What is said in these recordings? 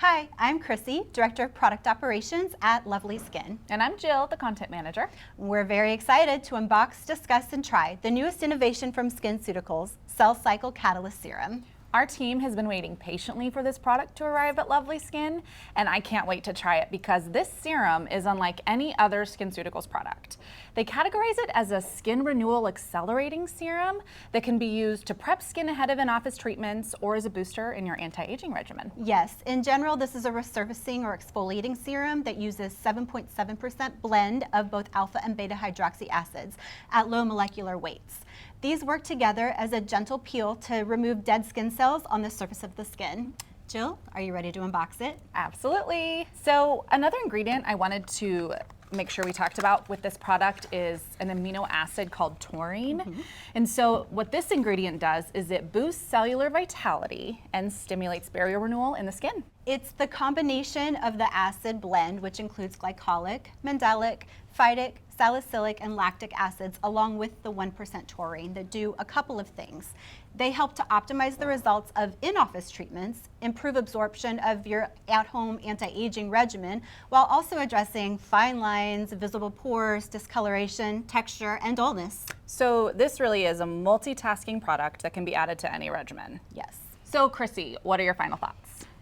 Hi, I'm Chrissy, Director of Product Operations at LovelySkin. And I'm Jill, the Content Manager. We're very excited to unbox, discuss, and try the newest innovation from SkinCeuticals Cell Cycle Catalyst Serum. Our team has been waiting patiently for this product to arrive at LovelySkin, and I can't wait to try it because this serum is unlike any other SkinCeuticals product. They categorize it as a skin renewal accelerating serum that can be used to prep skin ahead of in-office treatments or as a booster in your anti-aging regimen. Yes, in general, this is a resurfacing or exfoliating serum that uses 7.7% blend of both alpha and beta hydroxy acids at low molecular weights. These work together as a gentle peel to remove dead skin cells on the surface of the skin. Jill, are you ready to unbox it? Absolutely. So another ingredient I wanted to make sure we talked about with this product is an amino acid called taurine. And so what this ingredient does is it boosts cellular vitality and stimulates barrier renewal in the skin. It's the combination of the acid blend, which includes glycolic, mandelic, phytic, salicylic, and lactic acids, along with the 1% taurine that do a couple of things. They help to optimize the results of in-office treatments, improve absorption of your at-home anti-aging regimen, while also addressing fine lines, visible pores, discoloration, texture, and dullness. So this really is a multitasking product that can be added to any regimen. Yes. So Chrissy, what are your final thoughts?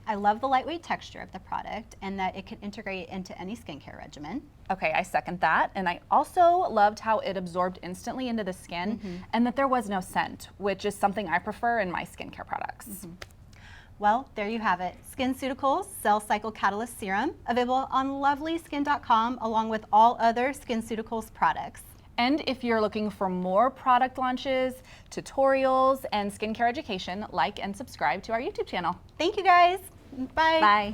I love the lightweight texture of the product and that it can integrate into any skincare regimen. Okay, I second that. And I also loved how it absorbed instantly into the skin and that there was no scent, which is something I prefer in my skincare products. Well, there you have it. SkinCeuticals Cell Cycle Catalyst Serum, available on LovelySkin.com along with all other SkinCeuticals products. And if you're looking for more product launches, tutorials, and skincare education, like and subscribe to our YouTube channel. Thank you guys. Bye. Bye.